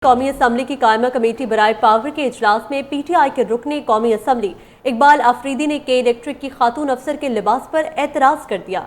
कौमी असम्बली की कायमा कमेटी बराए पावर के इजलास में PTI के रुकने कौमी असम्बली इकबाल आफरीदी ने के इलेक्ट्रिक की खातून अफसर के लिबास पर एतराज़ कर दिया।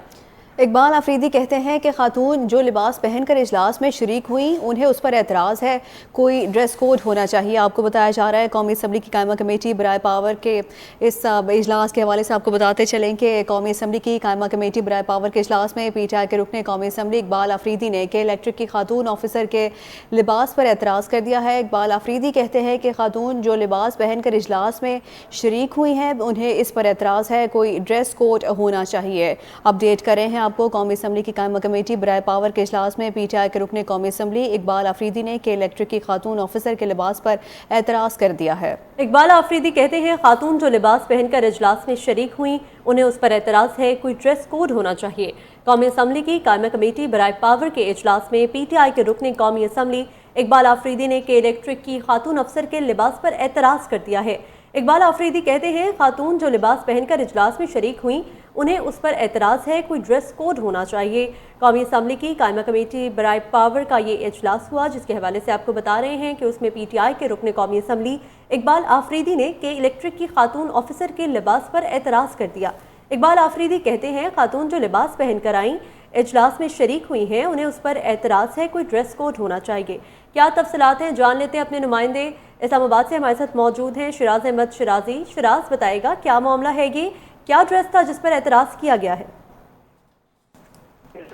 इकबाल आफरीदी कहते हैं कि खातून जो लिबास पहनकर इजलास में शरीक हुई उन्हें उस पर एतराज़ है, कोई ड्रेस कोड होना चाहिए। आपको बताया जा रहा है कौमी असम्बली की कायमा कमेटी बराए पावर के इस इजलास के हवाले से आपको बताते चलें कि कौमी असम्बली की कायमा कमेटी बराए पावर के इजलास में PTI के रुकने कौमी असम्बली इकबाल आफरीदी ने के इलेक्ट्रिक की खातून ऑफिसर के लिबास पर एतराज़ कर दिया है। इकबाल आफरीदी कहते हैं कि खातून जो लिबास पहनकर इजलास में शरीक हुई हैं उन्हें इस पर एतराज़ है, कोई ड्रेस कोड होना चाहिए। अपडेट करें हैं आपको कौमी असम्बली की कायमा कमेटी बराए पावर के इजलास में PTI के रुकने कौमी असम्बली इकबाल आफरीदी ने के इलेक्ट्रिक की खातून ऑफिसर के लिबास पर एतराज़ कर दिया है। इकबाल आफरीदी कहते हैं खातून जो लिबास पहनकर इजलास में शरीक हुई उन्हें उस पर एतराज़ है, कोई ड्रेस कोड होना चाहिए। कौमी असम्बली की कायमा कमेटी बराए पावर के इजलास में PTI के रुकने कौमी असम्बली इकबाल आफरीदी ने के इलेक्ट्रिक की खातून अफसर के लिबास पर एतराज़ कर दिया है। इकबाल आफरीदी कहते हैं खातून जो लिबास पहनकर इजलास में शरीक हुई उन्हें उस पर एतराज़ है, कोई ड्रेस कोड होना चाहिए। कौमी असम्बली की कायमा कमेटी बराए पावर का ये इजलास हुआ जिसके हवाले से आपको बता रहे हैं कि उसमें PTI के रुकने कौमी असम्बली इकबाल आफरीदी ने के इलेक्ट्रिक की खातून ऑफिसर के लिबास पर एतराज़ कर दिया। इकबाल आफरीदी कहते हैं खातून जो लिबास पहनकर आईं इजलास में शरीक हुई हैं उन्हें उस पर एतराज़ है, कोई ड्रेस कोड होना चाहिए। क्या तफसीलात हैं जान लेते हैं अपने नुमाइंदे इस्लामाबाद से हमारे साथ मौजूद हैं शिराज अहमद शिराजी। शिराज बताएगा क्या मामला है, ये क्या ड्रेस था जिस पर एतराज़ किया गया है?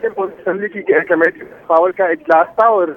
असम्बली की कमेटी पावर का इजलास था और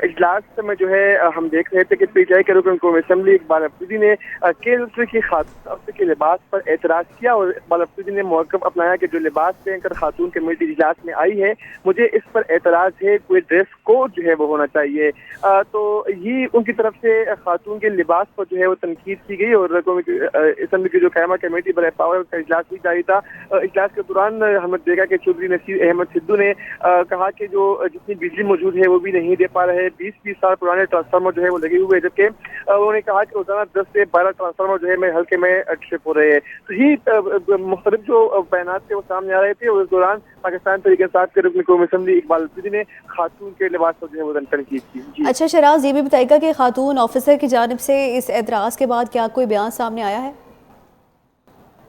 इजलास में जो है हम देख रहे थे कि PTI के रुकन कौमी असम्बली इकबाल आफरीदी ने के की खातून अफसर के लिबास पर एतराज़ किया और इकबाल आफरीदी ने मौक़िफ़ अपनाया कि जो लिबास पहनकर खातून कमेटी इजलास में आई है मुझे इस पर एतराज़ है, कोई ड्रेस कोड जो है वो होना चाहिए। तो ये उनकी तरफ से खातून के लिबास पर जो है वो तनकीद की गई और असम्बली की जो कायमा कमेटी बराए पावर का इजलास भी जारी था। इजलास के दौरान हमने देखा कि चौधरी नसीर अहमद सिद्धू ने कहा कि जो जितनी बिजली मौजूद है वो भी नहीं दे पा रहे, 20-20 साल पुराने ट्रांसफार्मर जो है वो लगे हुए हैं, जबकि उन्होंने कहा कि रोजाना 10 से 12 ट्रांसफार्मर जो है मेरे हल्के में ट्रिप हो रहे हैं। तो ये मुख्तलिफ जो बयान थे वो सामने आ रहे थे और इस दौरान पाकिस्तान तहरीक इंसाफ के रुकन कौमी असम्बली इकबाल आफरीदी ने खातून के लिबास पर जो है वो तनकीद की। अच्छा शिराज, ये भी बताएगा कि खातून ऑफिसर की जानिब से इस एतराज़ के बाद क्या कोई बयान सामने आया है?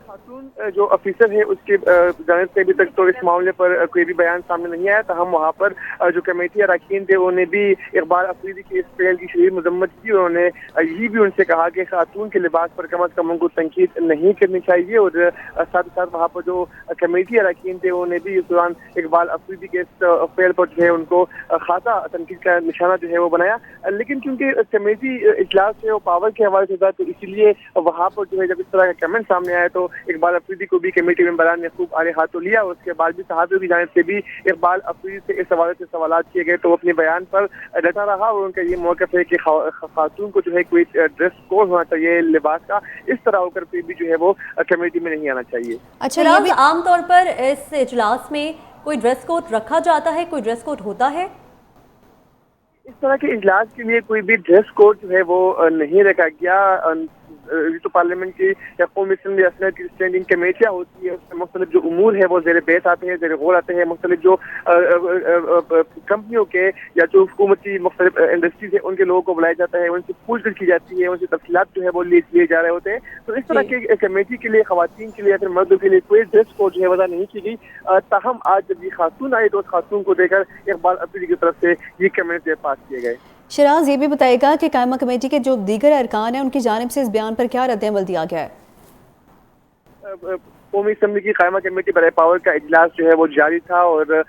खातून जो ऑफिसर है उसके जानिब से अभी तक तो इस मामले पर कोई भी बयान सामने नहीं आया। तो हम वहाँ पर जो कमेटी अरकान थे उन्होंने भी इकबाल आफरीदी की इस पहल की शदीद मजम्मत की और उन्होंने ये भी उनसे कहा कि खातून के लिबास पर कम अज़ कम उनको तनकीद नहीं करनी चाहिए और साथ ही साथ वहाँ पर जो कमेटी अरकान थे उन्होंने भी इस दौरान इकबाल आफरीदी के इस पहल पर जो है उनको खासा तनकीद का निशाना जो है वो बनाया। लेकिन क्योंकि कमेटी इजलास है वो पावर के हवाले से था तो इसीलिए वहाँ पर जो है जब इस तरह का कमेंट सामने आया तो इकबाल आफरीदी को भी कमेटी मेंबरान ने खूब आड़े हाथों लिया और उसके बाद भी सहाफ़ियों की जानिब से भी इकबाल आफरीदी से इस हवाले से सवालात किए गए तो वो अपने बयान पर डटा रहा और उनका ये मौक़िफ़ है कि खातून को जो है कोई ड्रेस कोड होना चाहिए लिबास का, इस तरह होकर फिर भी जो है वो कमेटी में नहीं आना चाहिए। अच्छा, आमतौर पर इस इजलास में कोई ड्रेस कोड रखा जाता है, कोई ड्रेस कोड होता है? इस तरह के इजलास के लिए कोई भी ड्रेस कोड जो है वो नहीं रखा गया। तो पार्लियामेंट की या कौमी असम्बली असम्बली की स्टैंडिंग कमेटियाँ होती है उसमें मुख्तलिफ जो उमूर है वो ज़ेर बहस आते हैं, ज़ेर गौर आते हैं। मुख्तलिफ जो कंपनियों के या जो हुकूमती मुख्तलिफ इंडस्ट्रीज है उनके लोगों को बुलाया जाता है, उनसे पूछताछ की जाती है, उनसे तफसीलात जो है वो लिए जा रहे होते हैं। तो इस तरह की कमेटी के लिए ख़वातीन के लिए या फिर मर्दों के लिए कोई ड्रेस कोड जो है वजह नहीं की गई। ताहम आज जब ये खातून आई तो उस खातून को देकर इकबाल आफरीदी की तरफ से ये कमेटी पास किए गए। शिराज, ये भी बताएगा कि कायमा कमेटी के जो दीगर अरकान हैं उनकी जानिब से इस बयान पर क्या रद्द-ए-अमल दिया गया है? कौमी असम्बली की कायमा कमेटी बराए पावर का इजलास जो है वो जारी था और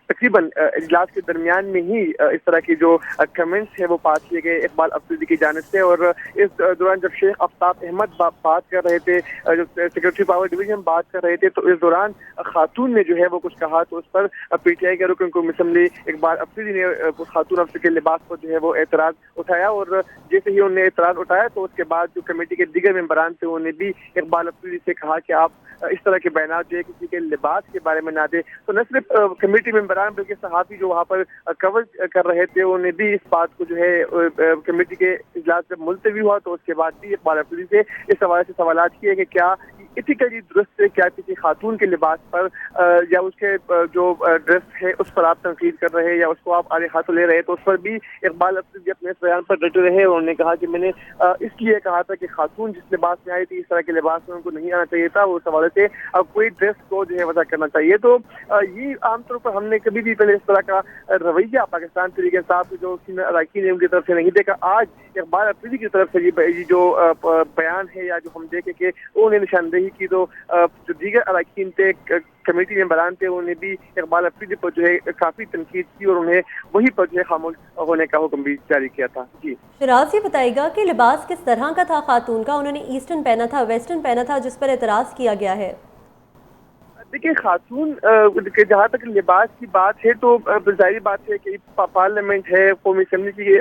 तकरीबन इजलास के दरमियान में ही इस तरह की जो कमेंट्स है वो पास किए गए इकबाल आफरीदी की जानिब से। और इस दौरान जब शेख आफ्ताब अहमद बात कर रहे थे, जो सेक्रेटरी पावर डिवीजन बात कर रहे थे, तो इस दौरान खातून ने जो है वो कुछ कहा तो उस पर PTI के रुकन कौमी असम्बली इकबाल आफरीदी ने खातून अफसर के लिबास पर जो है वो एतराज़ उठाया और जैसे ही उन्होंने एतराज़ उठाया तो उसके बाद जो कमेटी के दीगर मेंबरान थे उन्होंने भी इकबाल आफरीदी से कहा कि आप इस तरह के बयान जो है किसी के लिबास के बारे में ना दे। तो न सिर्फ कमेटी मेंबरान बल्कि सहाफ़ी जो वहाँ पर कवर कर रहे थे उन्हें भी इस बात को जो है कमेटी के इजलास जब मुलतवी हुआ तो उसके बाद भी इकबाल आफरीदी से इस हवाले से सवालात किए कि क्या ایتھیکلی درست ہے کہ آپ کسی خاتون کے لباس پر یا اس کے جو ڈریس ہے اس پر آپ تنقید کر رہے ہیں یا اس کو آپ آڑے ہاتھوں لے رہے ہیں، تو اس پر بھی اقبال افریدی اپنے اس بیان پر ڈٹے رہے اور انہوں نے کہا کہ میں نے اس لیے کہا تھا کہ خاتون جس لباس میں آئی تھی اس طرح کے لباس میں ان کو نہیں آنا چاہیے تھا، وہ اس حوالے سے اب کوئی ڈریس کو جو ہے وضع کرنا چاہیے. تو یہ عام طور پر ہم نے کبھی بھی پہلے اس طرح کا رویہ پاکستان تحریک انصاف کے جو اراکین ان کی طرف سے نہیں دیکھا. آج اقبال افریدی کی طرف سے یہ جو بیان ہے یا جو ہم دیکھیں کہ انہوں نے نشاندہی کی، تو جو دیگر اراکین تھے، کمیٹی ممبران تھے، انہوں نے بھی اقبال افریدی پر جو ہے کافی تنقید کی اور انہیں وہی پر جو ہے خاموش ہونے کا حکم بھی جاری کیا تھا. جی شراز، یہ بتائے گا کہ لباس کس طرح کا تھا خاتون کا؟ انہوں نے ایسٹرن پہنا تھا، ویسٹرن پہنا تھا، جس پر اعتراض کیا گیا ہے؟ دیکھیں، خاتون جہاں تک لباس کی بات ہے تو ظاہری بات ہے کہ پارلیمنٹ ہے، قومی اسمبلی کی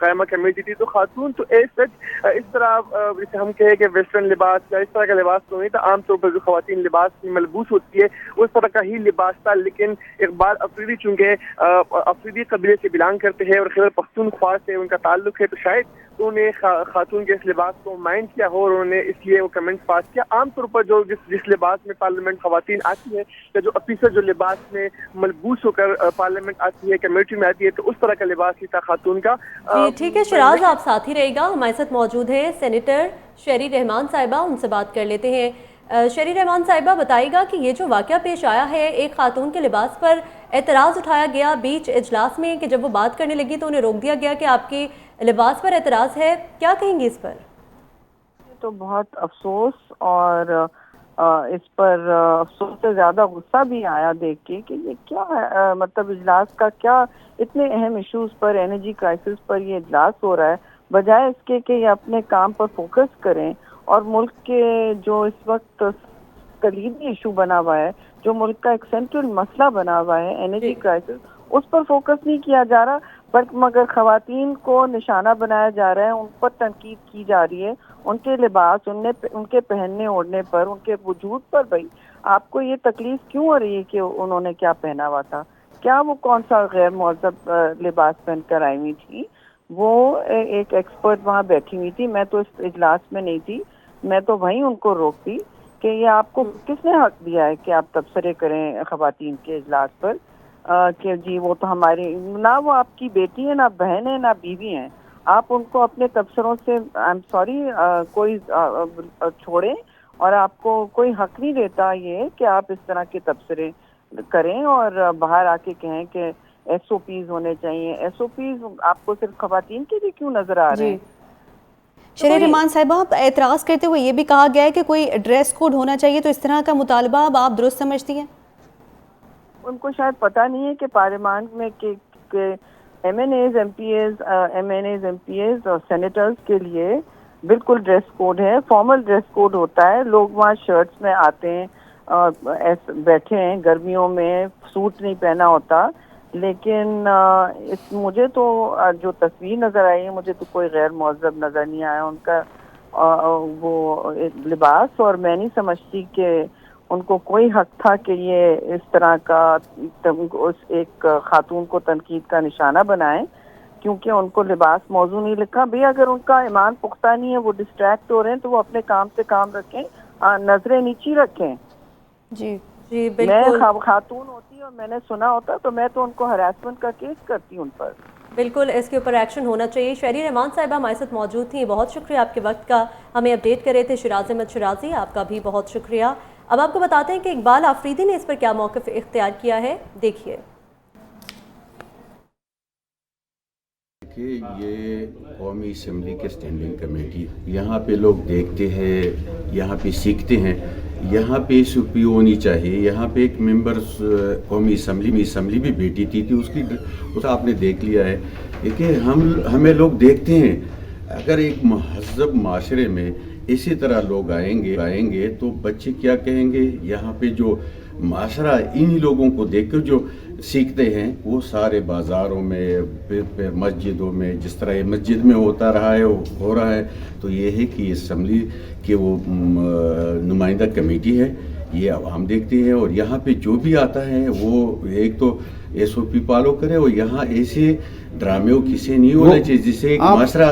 قائمہ کمیٹی تھی، تو خاتون تو اس طرح جیسے ہم کہیں کہ ویسٹرن لباس یا اس طرح کا لباس تو نہیں تھا. عام طور پر جو خواتین لباس میں ملبوس ہوتی ہے اس طرح کا ہی لباس تھا. لیکن اقبال افریدی چونکہ افریدی قبیلے سے بلانگ کرتے ہیں اور خیبر پختونخوا سے ان کا تعلق ہے، تو شاید انہوں نے خاتون کے اس لباس کو مائنڈ کیا ہو اور انہوں نے اس لیے وہ کمنٹ پاس کیا. عام طور پر جو جس لباس میں پارلیمنٹ خواتین آتی ہے یا جو افیسر جو لباس میں ملبوس ہو کر پارلیمنٹ آتی ہے، کمیٹی میں آتی ہے، تو اس طرح کا لباس ہی تھا خاتون کا. جی ٹھیک ہے شراز، آپ ساتھ ہی رہے گا. ہمارے ساتھ موجود ہیں سینیٹر شہری رحمان صاحبہ، ان سے بات کر لیتے ہیں. شہری رحمان صاحبہ، بتائیے گا کہ یہ جو واقعہ پیش آیا ہے، ایک خاتون کے لباس پر اعتراض اٹھایا گیا بیچ اجلاس میں کہ جب وہ بات کرنے لگی تو انہیں روک دیا گیا کہ آپ کے لباس پر اعتراض ہے. کیا کہیں گے اس پر؟ تو بہت افسوس، اور اس پر افسوس سے زیادہ غصہ بھی آیا دیکھ کے کہ یہ کیا ہے، مطلب اجلاس کا کیا اتنے اہم ایشوز پر، انرجی کرائسس پر یہ اجلاس ہو رہا ہے، بجائے اس کے کہ یہ اپنے کام پر فوکس کریں اور ملک کے جو اس وقت کلیدی ایشو بنا ہوا ہے، جو ملک کا ایک سینٹرل مسئلہ بنا ہوا ہے انرجی کرائسس، اس پر فوکس نہیں کیا جا رہا، بلکہ مگر خواتین کو نشانہ بنایا جا رہا ہے، ان پر تنقید کی جا رہی ہے، ان کے لباس، ان کے پہننے اوڑھنے پر، ان کے وجود پر. بھائی آپ کو یہ تکلیف کیوں ہو رہی ہے کہ انہوں نے کیا پہنا ہوا تھا؟ کیا وہ کون سا غیر مہذب لباس پہن کر آئی ہوئی تھی؟ وہ ایک ایکسپرٹ وہاں بیٹھی ہوئی تھی، میں تو اس اجلاس میں نہیں تھی، میں تو وہیں ان کو روکتی کہ یہ آپ کو کس نے حق دیا ہے کہ آپ تبصرے کریں خواتین کے اجلاس پر، کہ جی وہ تو ہماری، نہ وہ آپ کی بیٹی ہے، نہ بہن ہے، نہ بیوی ہیں. آپ ان کو اپنے تبصروں سے کوئی چھوڑیں، اور آپ کو کوئی حق نہیں دیتا یہ کہ آپ اس طرح کے تبصرے کریں اور باہر آ کے کہیں کہ ایس او پیز ہونے چاہیے. ایس او پیز آپ کو صرف خواتین کے لیے کیوں نظر آ رہے ہیں؟ شہری رحمان صاحبہ، اعتراض کرتے ہوئے یہ بھی کہا گیا ہے کہ کوئی ڈریس کوڈ ہونا چاہیے، تو اس طرح کا مطالبہ اب آپ درست سمجھتی ہیں؟ ان کو شاید پتہ نہیں ہے کہ پارلیمان میں کہ M N As, M P As اور سینیٹرز کے لیے بالکل ڈریس کوڈ ہے، فارمل ڈریس کوڈ ہوتا ہے. لوگ وہاں شرٹس میں آتے ہیں، بیٹھے ہیں، گرمیوں میں سوٹ نہیں پہنا ہوتا. لیکن مجھے تو جو تصویر نظر آئی ہے، مجھے تو کوئی غیر مہذب نظر نہیں آیا ان کا وہ لباس، اور میں نہیں سمجھتی کہ ان کو کوئی حق تھا کہ یہ اس طرح کا ایک خاتون کو تنقید کا نشانہ بنائیں، کیونکہ ان کو لباس موضوع نہیں لکھا. بھئی اگر ان کا ایمان پختہ نہیں ہے، وہ ڈسٹریکٹ ہو رہے ہیں، تو وہ اپنے کام سے کام رکھیں، نظریں نیچی رکھیں. جی جی میں بالکل خاتون ہوتی اور میں نے سنا ہوتا تو میں تو ان کو ہراسمنٹ کا کیس کرتی ان پر. بالکل اس کے اوپر ایکشن ہونا چاہیے. شہری رحمان صاحبہ ہمارے ساتھ موجود تھیں، بہت شکریہ آپ کے وقت کا، ہمیں اپڈیٹ کر رہے تھے. شراز احمد شرازی، آپ کا بھی بہت شکریہ. اب آپ کو بتاتے ہیں کہ اقبال آفریدی نے اس پر کیا موقف اختیار کیا ہے، دیکھیے. کہ یہ قومی اسمبلی کے اسٹینڈنگ کمیٹی، یہاں پہ لوگ دیکھتے ہیں، یہاں پہ سیکھتے ہیں، یہاں پہ ایس او پی ہونی چاہیے. یہاں پہ ایک ممبر قومی اسمبلی بھی بیٹی تھی اس آپ نے دیکھ لیا ہے کہ ہمیں لوگ دیکھتے ہیں. اگر ایک مہذب معاشرے میں اسی طرح لوگ آئیں گے تو بچے کیا کہیں گے؟ یہاں پہ جو معاشرہ انہی لوگوں کو دیکھ کر جو سیکھتے ہیں، وہ سارے بازاروں میں، مسجدوں میں، جس طرح یہ مسجد میں ہوتا رہا ہے ہو رہا ہے. تو یہ ہے کہ اسمبلی کے وہ نمائندہ کمیٹی ہے، یہ اب ہم دیکھتے ہیں. اور یہاں پہ جو بھی آتا ہے وہ ایک تو SOP फॉलो करे और यहाँ ऐसे ड्रामे किसी नहीं होना चाहिए जिससे एक माशरा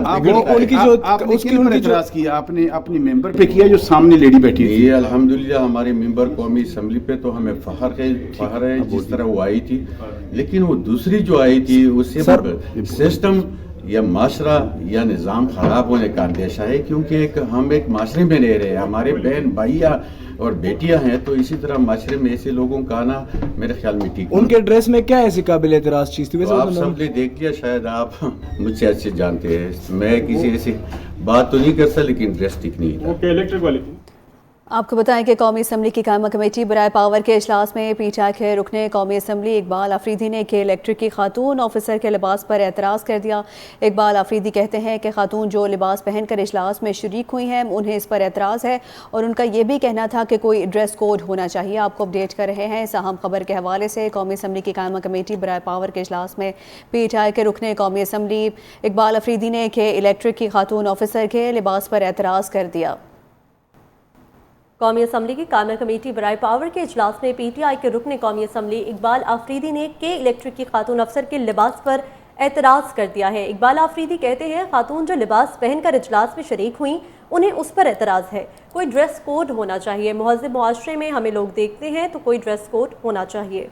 उसके ऊपर एतराज किया आपने अपने मेंबर पे किया जो सामने लेडी बैठी थी। ये अल्हम्दुलिल्लाह हमारे मेंबर कौमी असम्बली पे तो हमें फखर है जिस तरह वो आई थी, लेकिन वो दूसरी जो आई थी उससे सिस्टम या माशरा या निज़ाम ख़राब होने का अंदेशा है, क्योंकि हम एक माशरे में रह रहे हैं, हमारे बहन भाइयाँ और बेटियां हैं, तो इसी तरह माशरे में ऐसे लोगों का आना मेरे ख्याल में ठीक नहीं। उनके ड्रेस में क्या ऐसी काबिल एतराज़ चीज़ थी? तो आप सब ने देख लिया, शायद आप मुझसे अच्छे जानते हैं, मैं किसी ऐसी बात तो नहीं करता, लेकिन ड्रेस ठीक नहीं है। इलेक्ट्रिक वाली थी। आपको बताएं कि कौमी असम्बली की कायमा कमेटी बराए पावर के इजलास में PTI के रुकने कौमी असम्बली इकबाल आफरीदी ने के इलेक्ट्रिक की खातून ऑफिसर के लिबास पर एतराज़ कर दिया। इकबाल आफरीदी कहते हैं कि खातून जो लिबास पहन कर इजलास में शरीक हुई हैं उन्हें इस पर एतराज़ है, और उनका ये भी कहना था कि कोई ड्रेस कोड होना चाहिए। आपको अपडेट कर रहे हैं इस अहम खबर के हवाले से। कौमी असम्बली की कायमा कमेटी बराए पावर के इजलास में PTI के रुकने कौमी असम्बली इकबाल आफरीदी ने के इलेक्ट्रिक की खातून ऑफिसर के लिबास पर एतराज़ कर दिया। कौमी असम्बली की कायमा कमेटी बराए पावर के इजलास में PTI के रुकने कौमी असम्बली इकबाल आफरीदी ने के इलेक्ट्रिक की खातून अफसर के लिबास पर एतराज़ कर दिया है। इकबाल आफरीदी कहते हैं खातून जो लिबास पहनकर इजलास में शरीक हुई उन्हें उस पर एतराज़ है, कोई ड्रेस कोड होना चाहिए। मुहज़्ज़ब मुआशरे में हमें लोग देखते हैं तो कोई ड्रेस कोड होना चाहिए।